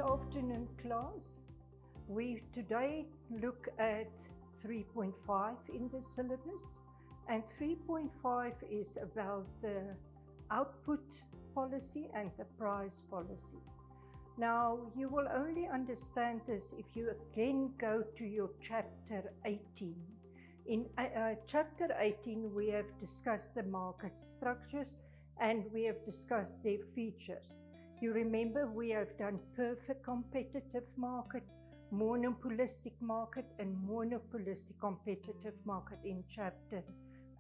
Good afternoon, class. We today look at 3.5 in the syllabus, and 3.5 is about the output policy and the price policy. Now, you will only understand this if you again go to your chapter 18. In chapter 18, we have discussed the market structures and we have discussed their features. You remember we have done perfect competitive market, monopolistic market, and monopolistic competitive market in chapter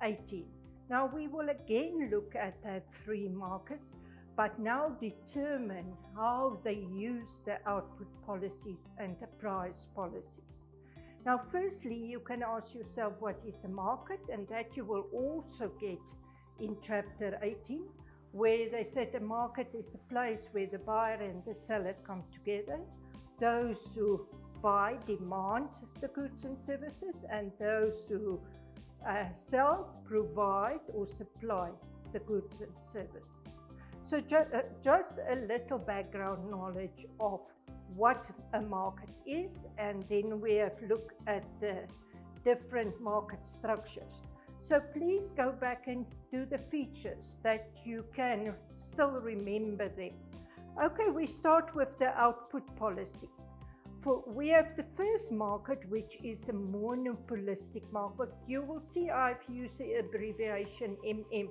18. Now we will again look at that three markets, but now determine how they use the output policies and the price policies. Now firstly, you can ask yourself what is a market, and that you will also get in chapter 18, where they said a market is a place where the buyer and the seller come together. Those who buy demand the goods and services, and those who sell, provide or supply the goods and services. So just a little background knowledge of what a market is, and then we have looked at the different market structures. So please go back and do the features that you can still remember them. Okay, we start with the output policy. We have the first market, which is a monopolistic market. You will see I've used the abbreviation MM.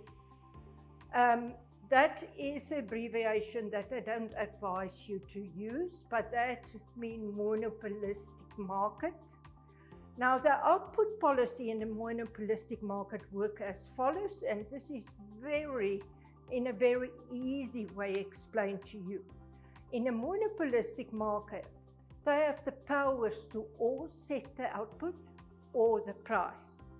That is an abbreviation that I don't advise you to use, but that means monopolistic market. Now, the output policy in a monopolistic market work as follows, and this is in a very easy way explained to you. In a monopolistic market, they have the powers to all set the output or the price.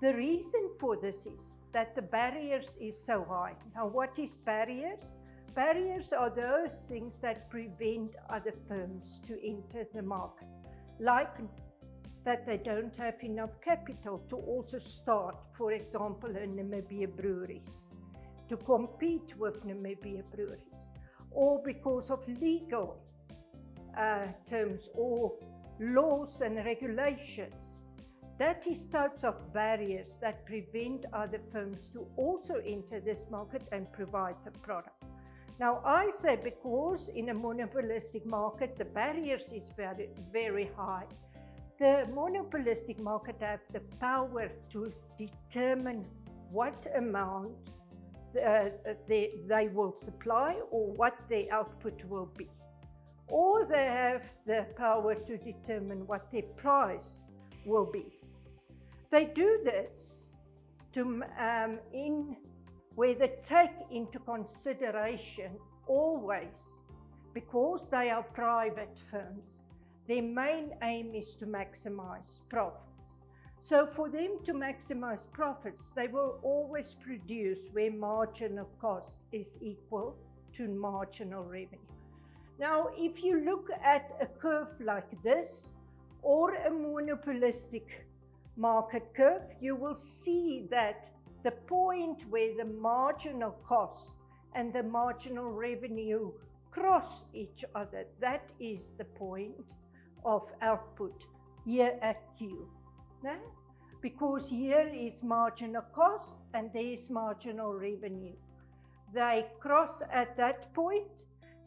The reason for this is that the barriers is so high. Now, what is barriers? Barriers are those things that prevent other firms to enter the market, like that they don't have enough capital to also start, for example, in Namibian breweries, to compete with Namibian breweries, or because of legal terms or laws and regulations. That is types of barriers that prevent other firms to also enter this market and provide the product. Now I say because in a monopolistic market the barriers is very, very high. The monopolistic market have the power to determine what amount they will supply or what their output will be. Or they have the power to determine what their price will be. They do this where they take into consideration always, because they are private firms, their main aim is to maximize profits. So for them to maximize profits, they will always produce where marginal cost is equal to marginal revenue. Now, if you look at a curve like this, or a monopolistic market curve, you will see that the point where the marginal cost and the marginal revenue cross each other, that is the point of output here at Q. No? Because here is marginal cost and there is marginal revenue. They cross at that point,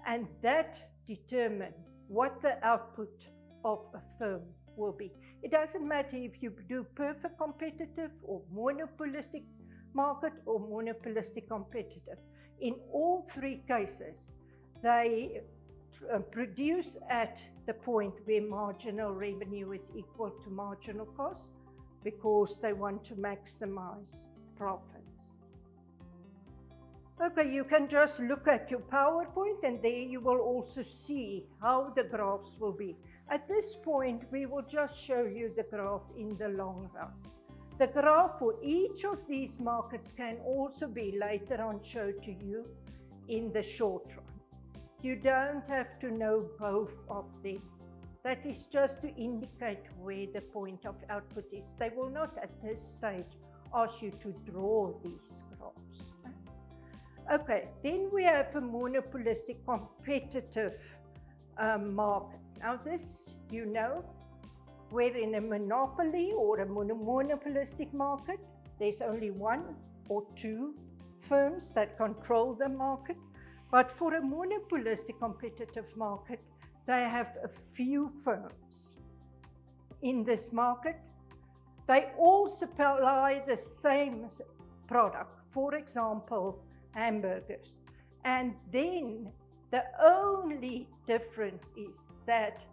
and that determines what the output of a firm will be. It doesn't matter if you do perfect competitive or monopolistic market or monopolistic competitive. In all three cases, they produce at the point where marginal revenue is equal to marginal cost, because they want to maximize profits. Okay, you can just look at your PowerPoint, and there you will also see how the graphs will be. At this point, we will just show you the graph in the long run. The graph for each of these markets can also be later on shown to you in the short run. You don't have to know both of them. That is just to indicate where the point of output is. They will not at this stage ask you to draw these graphs. Okay, then we have a monopolistic competitive market. Now this, you know, we're in a monopoly or a monopolistic market. There's only one or two firms that control the market. But for a monopolistic competitive market, they have a few firms in this market. They all supply the same product, for example, hamburgers. And then the only difference is that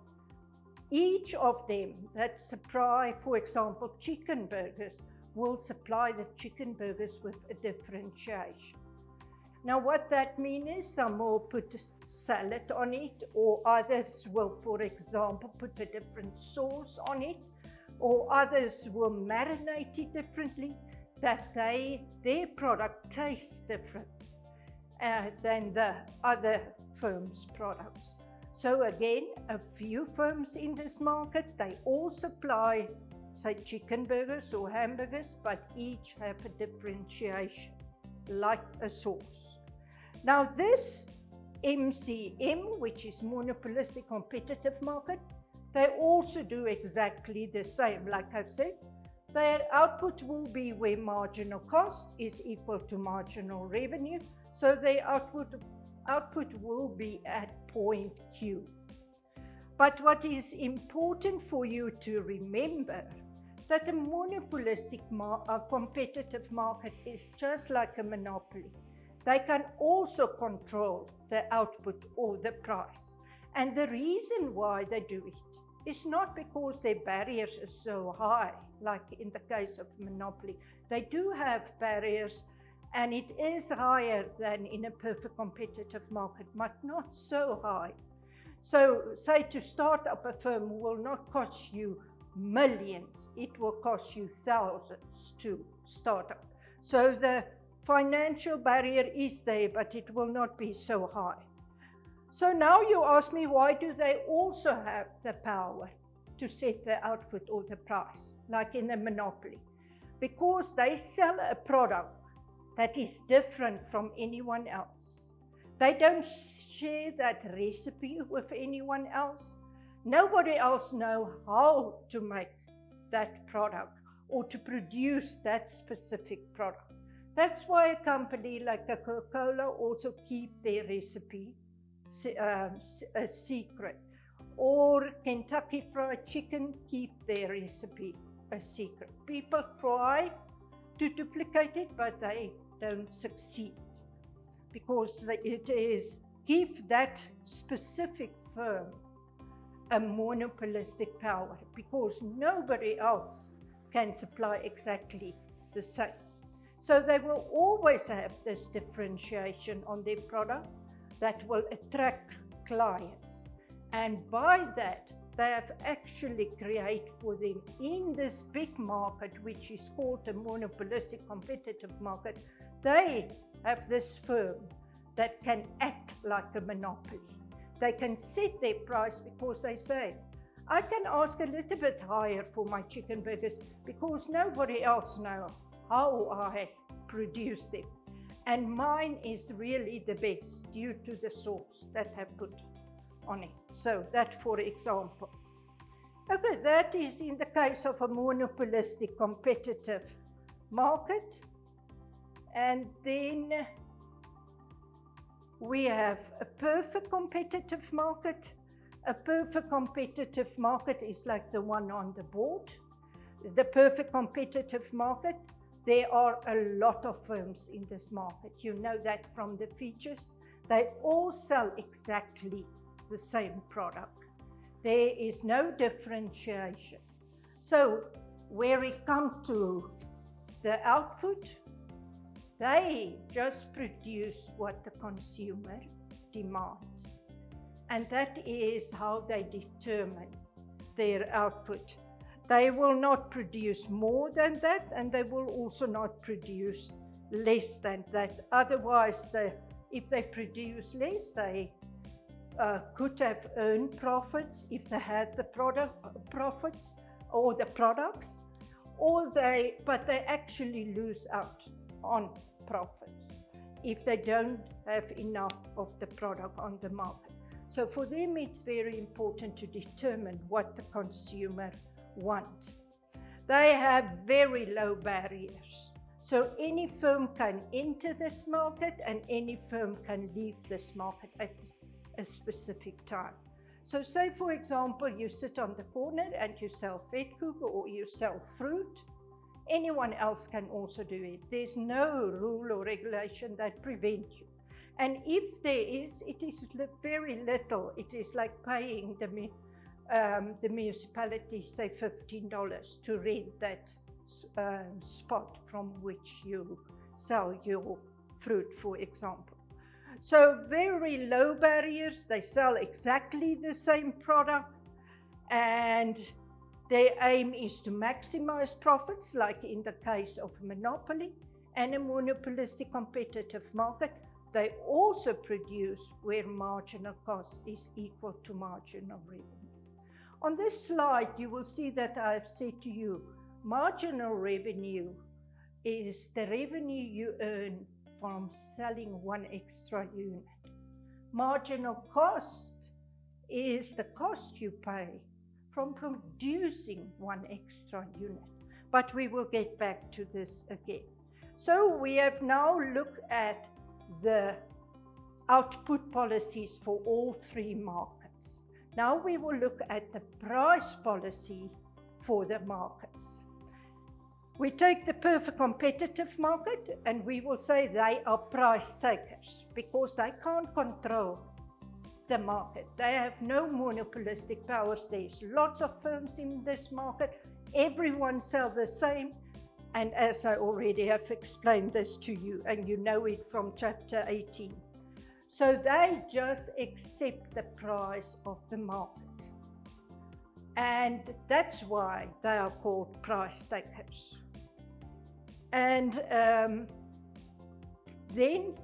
each of them that supply, for example, chicken burgers, will supply the chicken burgers with a differentiation. Now what that means is some will put salad on it, or others will, for example, put a different sauce on it, or others will marinate it differently, that their product tastes different than the other firms' products. So again, a few firms in this market, they all supply, say, chicken burgers or hamburgers, but each have a differentiation, like a sauce. Now this MCM, which is monopolistic competitive market, they also do exactly the same. Like I've said, their output will be where marginal cost is equal to marginal revenue. So their output will be at point Q. But what is important for you to remember, that a monopolistic competitive market is just like a monopoly. They can also control the output or the price. And the reason why they do it is not because their barriers are so high, like in the case of monopoly. They do have barriers, and it is higher than in a perfect competitive market, but not so high. So say to start up a firm will not cost you millions, it will cost you thousands to start up. So the financial barrier is there, but it will not be so high. So now you ask me, why do they also have the power to set the output or the price, like in a monopoly? Because they sell a product that is different from anyone else. They don't share that recipe with anyone else. Nobody else knows how to make that product or to produce that specific product. That's why a company like Coca-Cola also keep their recipe a secret. Or Kentucky Fried Chicken keep their recipe a secret. People try to duplicate it, but they don't succeed, because it is give that specific firm a monopolistic power, because nobody else can supply exactly the same. So they will always have this differentiation on their product that will attract clients. And by that, they have actually created for them in this big market, which is called a monopolistic competitive market, they have this firm that can act like a monopoly. They can set their price because they say, I can ask a little bit higher for my chicken burgers because nobody else knows how I produce them. And mine is really the best due to the sauce that I put on it. So that, for example. Okay, that is in the case of a monopolistic competitive market. And then we have a perfect competitive market. A perfect competitive market is like the one on the board. The perfect competitive market, there are a lot of firms in this market. You know that from the features. They all sell exactly the same product. There is no differentiation. So where it comes to the output, they just produce what the consumer demands. And that is how they determine their output. They will not produce more than that, and they will also not produce less than that. Otherwise, if they produce less, they could have earned profits if they had the profits or the products, but they actually lose out on profits if they don't have enough of the product on the market. So for them, it's very important to determine what the consumer wants. They have very low barriers. So any firm can enter this market and any firm can leave this market at a specific time. So say, for example, you sit on the corner and you sell vetkoek or you sell fruit. Anyone else can also do it. There's no rule or regulation that prevents you. And if there is, it is very little. It is like paying the municipality, say, $15 to rent that spot from which you sell your fruit, for example. So very low barriers, they sell exactly the same product, and their aim is to maximize profits, like in the case of monopoly and a monopolistic competitive market. They also produce where marginal cost is equal to marginal revenue. On this slide, you will see that I've said to you, marginal revenue is the revenue you earn from selling one extra unit. Marginal cost is the cost you pay from producing one extra unit. But we will get back to this again. So we have now looked at the output policies for all three markets. Now we will look at the price policy for the markets. We take the perfect competitive market and we will say they are price takers because they can't control the market. They have no monopolistic powers. There's lots of firms in this market. Everyone sells the same. And as I already have explained this to you, and you know it from chapter 18. So they just accept the price of the market. And that's why they are called price takers. And then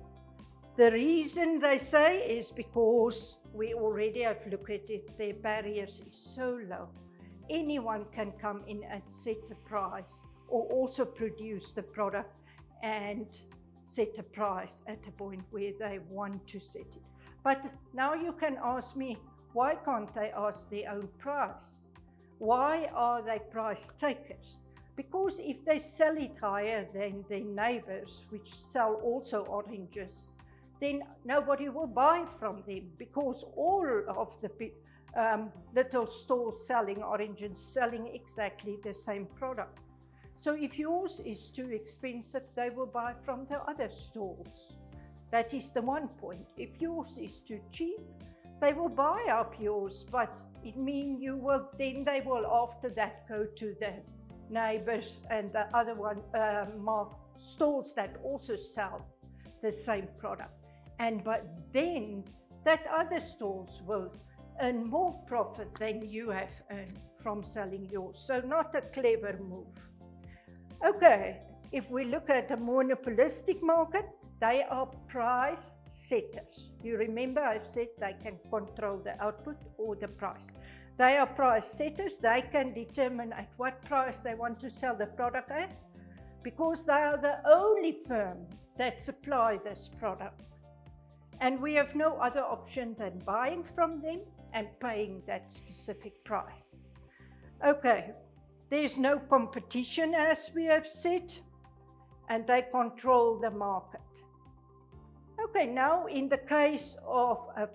the reason they say is because we already have looked at it, their barriers is so low. Anyone can come in and set a price or also produce the product and set a price at a point where they want to set it. But now you can ask me, why can't they ask their own price? Why are they price takers? Because if they sell it higher than their neighbors, which sell also oranges, then nobody will buy from them because all of the little stores selling oranges, selling exactly the same product. So if yours is too expensive, they will buy from the other stores. That is the one point. If yours is too cheap, they will buy up yours, but it means they will after that go to the neighbors and the other stores that also sell the same product. But then that other stores will earn more profit than you have earned from selling yours. So not a clever move. Okay, if we look at a monopolistic market, they are price setters. You remember I've said they can control the output or the price. They are price setters. They can determine at what price they want to sell the product at because they are the only firm that supply this product. And we have no other option than buying from them and paying that specific price. Okay, there's no competition as we have said, and they control the market. Okay, now in the case of a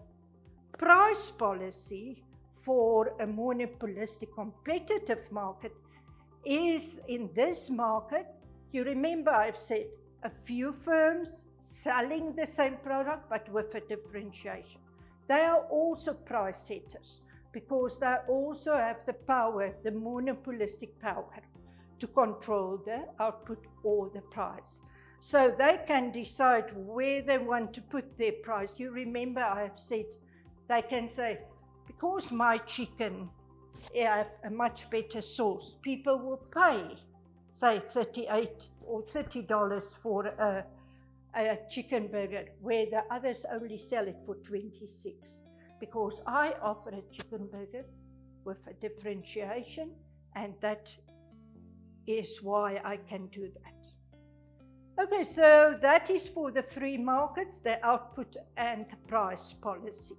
price policy for a monopolistic competitive market is in this market, you remember I've said a few firms selling the same product but with a differentiation. They are also price setters because they also have the power, the monopolistic power to control the output or the price. So they can decide where they want to put their price. You remember I have said they can say, because my chicken have a much better sauce, people will pay, say $38 or $30 for a chicken burger, where the others only sell it for $26. Because I offer a chicken burger with a differentiation, and that is why I can do that. Okay, so that is for the three markets, the output and the price policy.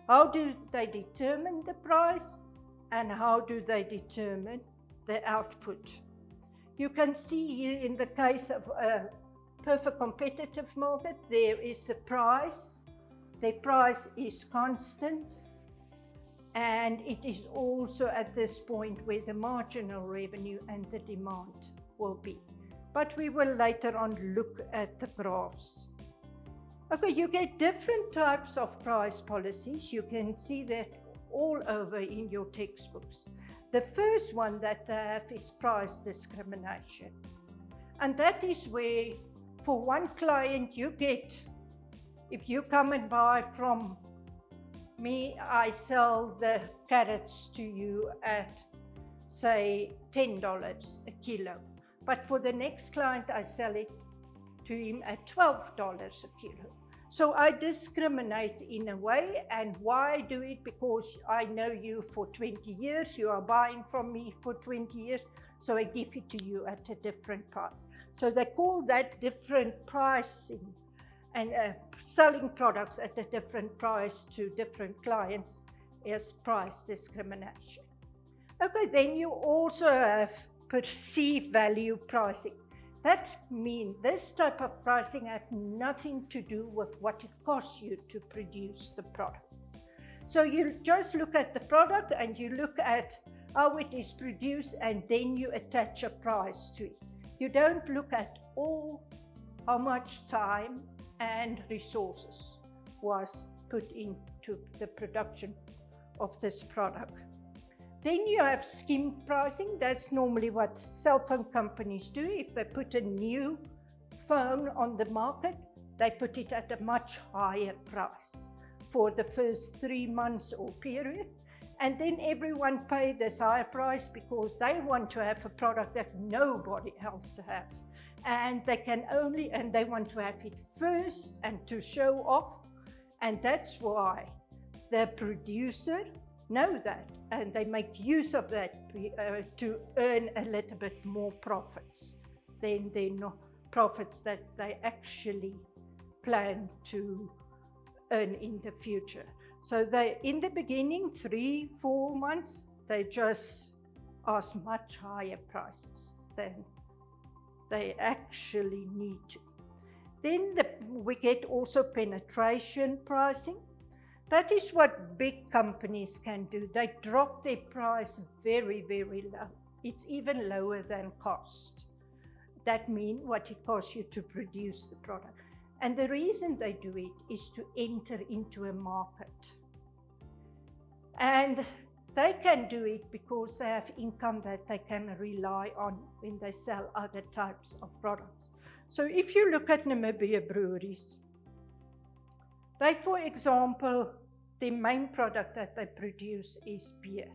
How do they determine the price, and how do they determine the output? You can see here in the case of a perfect competitive market, there is the price. The price is constant, and it is also at this point where the marginal revenue and the demand will be. But we will later on look at the graphs. Okay, you get different types of price policies. You can see that all over in your textbooks. The first one that they have is price discrimination. And that is where, for one client, you get, if you come and buy from me, I sell the carrots to you at, say, $10 a kilo. But for the next client, I sell it to him at $12 a kilo. So I discriminate in a way. And why do it? Because I know you for 20 years, you are buying from me for 20 years, so I give it to you at a different price. So they call that different pricing, and selling products at a different price to different clients is price discrimination. Okay, then you also have perceived value pricing. That means this type of pricing has nothing to do with what it costs you to produce the product. So you just look at the product and you look at how it is produced, and then you attach a price to it. You don't look at how much time and resources was put into the production of this product. Then you have scheme pricing. That's normally what cell phone companies do. If they put a new phone on the market, they put it at a much higher price for the first 3 months or period. And then everyone pay this higher price because they want to have a product that nobody else has. And they want to have it first and to show off. And that's why the producer know that, and they make use of that to earn a little bit more profits than the profits that they actually plan to earn in the future. So they, in the beginning, 3-4 months, they just ask much higher prices than they actually need to. Then we get also penetration pricing. That is what big companies can do. They drop their price very, very low. It's even lower than cost. That means what it costs you to produce the product. And the reason they do it is to enter into a market. And they can do it because they have income that they can rely on when they sell other types of products. So if you look at Namibia breweries, they, for example, the main product that they produce is beer.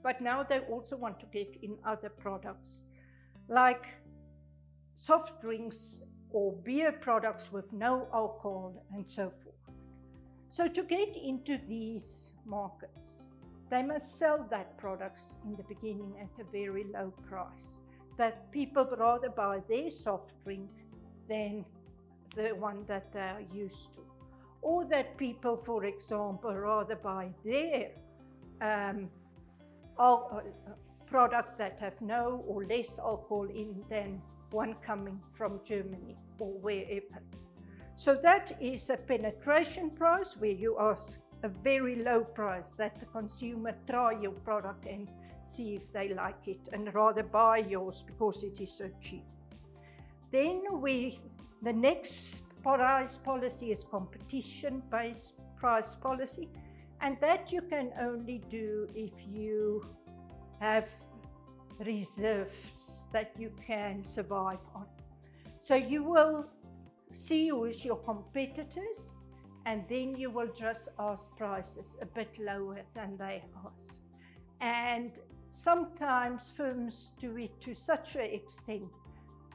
But now they also want to get in other products, like soft drinks or beer products with no alcohol and so forth. So to get into these markets, they must sell that products in the beginning at a very low price, that people rather buy their soft drink than the one that they are used to. Or that people, for example, rather buy their product that have no or less alcohol in than one coming from Germany or wherever. So that is a penetration price where you ask a very low price that the consumer try your product and see if they like it and rather buy yours because it is so cheap. Then the next price policy is competition-based price policy, and that you can only do if you have reserves that you can survive on. So you will see who is your competitors, and then you will just ask prices a bit lower than they ask. And sometimes firms do it to such an extent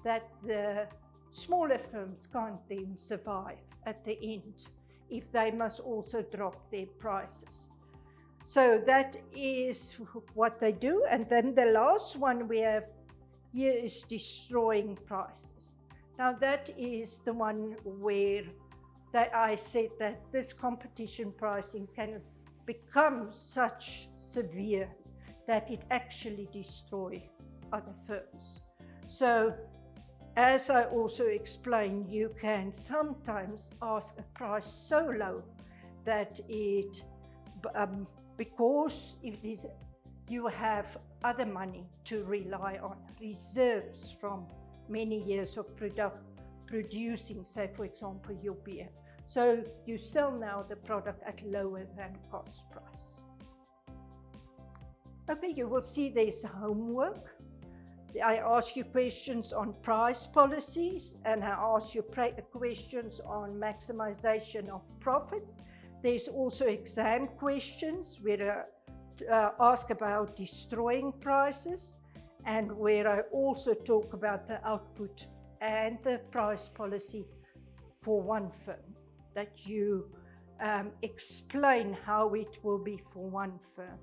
that the smaller firms can't then survive at the end if they must also drop their prices. So that is what they do. And then the last one we have here is destroying prices. Now that is the one where that I said that this competition pricing can become such severe that it actually destroys other firms. So, as I also explained, you can sometimes ask a price so low that it, because you have other money to rely on, reserves from many years of producing, say for example, your beer. So you sell now the product at lower than cost price. Okay, you will see there's homework. I ask you questions on price policies, and I ask you questions on maximization of profits. There's also exam questions where I ask about destroying prices, and where I also talk about the output and the price policy for one firm, that you explain how it will be for one firm.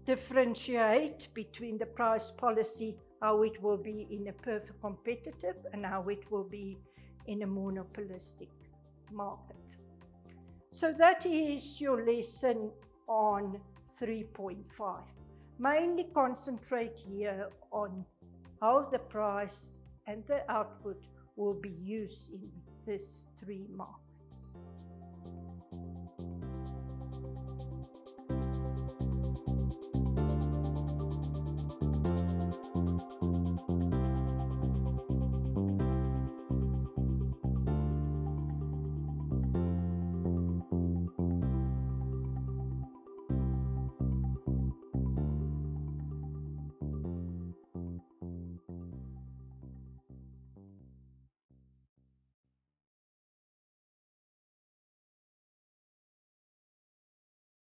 Differentiate between the price policy, how it will be in a perfect competitive and how it will be in a monopolistic market. So that is your lesson on 3.5. Mainly concentrate here on how the price and the output will be used in these three markets.